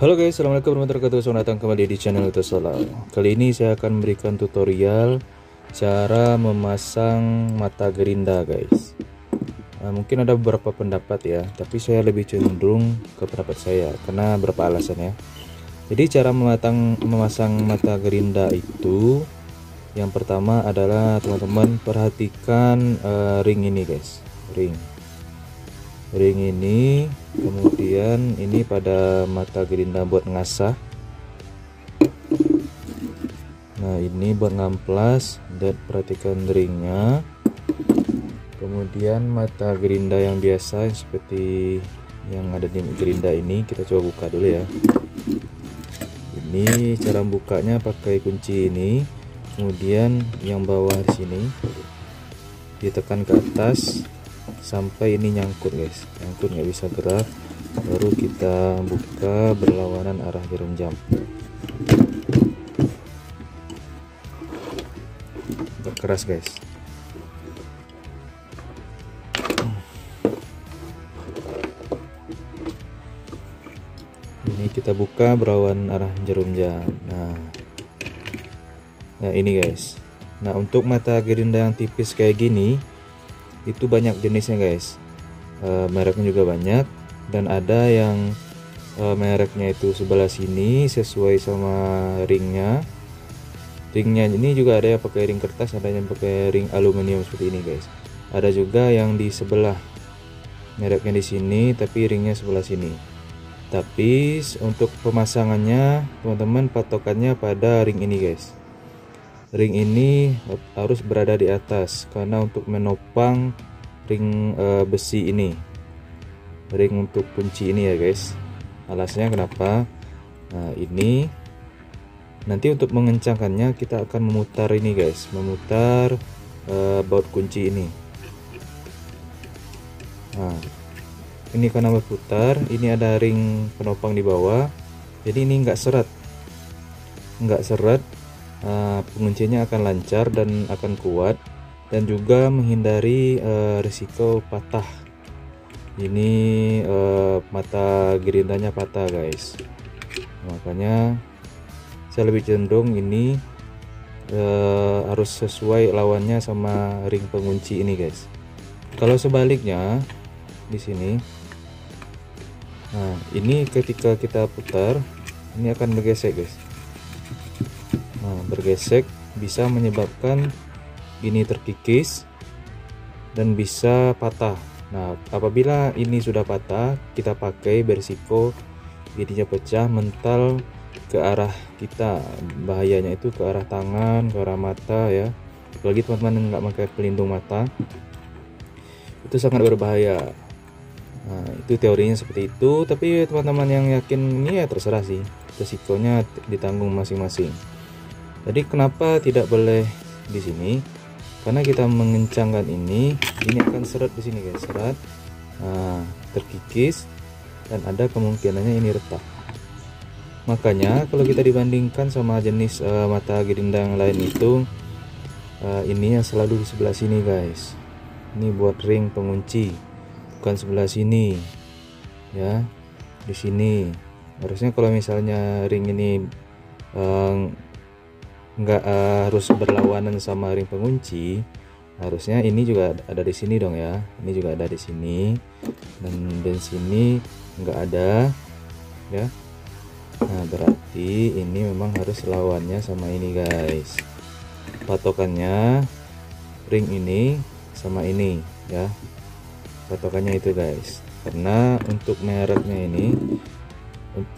Halo guys, assalamualaikum warahmatullahi wabarakatuh. Selamat datang kembali di channel Auto Solar. Kali ini saya akan memberikan tutorial cara memasang mata gerinda guys. Mungkin ada beberapa pendapat ya, tapi saya lebih cenderung ke pendapat saya karena beberapa alasan ya. Jadi cara memasang mata gerinda itu, yang pertama adalah teman-teman perhatikan ring ini guys, ring ini, kemudian ini pada mata gerinda buat ngasah. Nah ini buat ngamplas, dan perhatikan ringnya. Kemudian mata gerinda yang biasa seperti yang ada di gerinda ini, kita coba buka dulu ya. Ini cara bukanya pakai kunci ini, kemudian yang bawah di sini ditekan ke atas sampai ini nyangkut guys, nyangkut nggak bisa gerak, baru kita buka berlawanan arah jarum jam. Agak keras guys. Ini kita buka berlawanan arah jarum jam. Nah ini guys. Nah untuk mata gerinda yang tipis kayak gini itu banyak jenisnya guys, mereknya juga banyak, dan ada yang mereknya itu sebelah sini sesuai sama ringnya ini juga ada yang pakai ring kertas, ada yang pakai ring aluminium seperti ini guys. Ada juga yang di sebelah, mereknya di sini tapi ringnya sebelah sini. Tapi untuk pemasangannya teman-teman patokannya pada ring ini guys. Ring ini harus berada di atas karena untuk menopang ring besi ini, ring untuk kunci ini ya guys. Alasnya kenapa? Nah ini nanti untuk mengencangkannya kita akan memutar ini guys, memutar baut kunci ini. Nah ini karena berputar, ini ada ring penopang di bawah, jadi ini nggak seret, penguncinya akan lancar dan akan kuat, dan juga menghindari risiko patah. Ini mata gerindanya patah guys, makanya saya lebih cenderung ini harus sesuai lawannya sama ring pengunci ini guys. Kalau sebaliknya di sini, nah ini ketika kita putar ini akan bergesek guys. Nah, bergesek bisa menyebabkan ini terkikis dan bisa patah. Nah apabila ini sudah patah, kita pakai berisiko ininya pecah mental ke arah kita, bahayanya itu ke arah tangan, ke arah mata ya. Apalagi teman-teman nggak pakai pelindung mata, itu sangat berbahaya. Nah itu teorinya seperti itu, tapi teman-teman yang yakin ini ya terserah sih, risikonya ditanggung masing-masing. Jadi kenapa tidak boleh di sini? Karena kita mengencangkan ini akan seret di sini guys, seret, terkikis, dan ada kemungkinannya ini retak. Makanya kalau kita dibandingkan sama jenis mata gerinda yang lain itu, ini yang selalu di sebelah sini guys. Ini buat ring pengunci, bukan sebelah sini ya, di sini. Harusnya kalau misalnya ring ini nggak harus berlawanan sama ring pengunci, harusnya ini juga ada di sini dong ya. Ini juga ada di sini, dan sini nggak ada ya. Nah berarti ini memang harus lawannya sama ini guys, patokannya ring ini sama ini ya, patokannya itu guys. Karena untuk mereknya ini,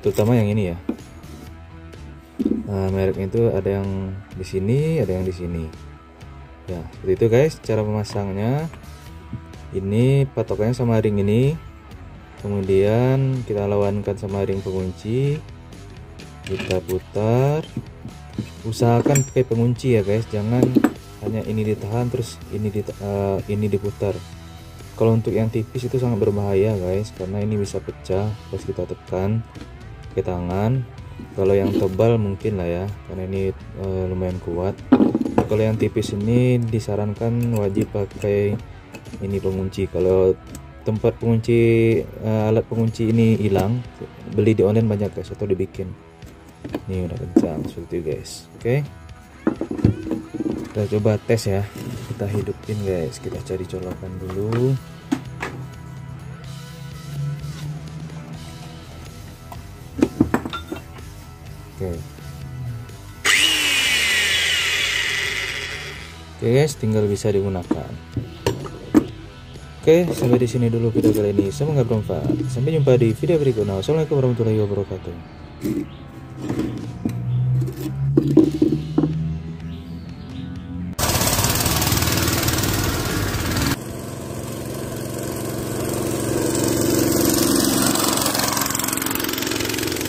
terutama yang ini ya, mereknya itu ada yang di sini, ada yang di sini ya, seperti itu guys cara memasangnya. Ini patokannya sama ring ini, kemudian kita lawankan sama ring pengunci, kita putar. Usahakan pakai pengunci ya guys, jangan hanya ini ditahan terus ini diputar. Kalau untuk yang tipis itu sangat berbahaya guys, karena ini bisa pecah pas kita tekan ke tangan. Kalau yang tebal mungkin lah ya, karena ini lumayan kuat. Kalau yang tipis ini disarankan wajib pakai ini pengunci. Kalau tempat pengunci, alat pengunci ini hilang, beli di online banyak guys, atau dibikin. Ini udah kencang seperti itu guys. Oke, kita coba tes ya, kita hidupin guys, kita cari colokan dulu. Oke. Oke guys, tinggal bisa digunakan. Oke, sampai di sini dulu video kali ini. Semoga bermanfaat. Sampai jumpa di video berikutnya. Wassalamualaikum warahmatullahi wabarakatuh.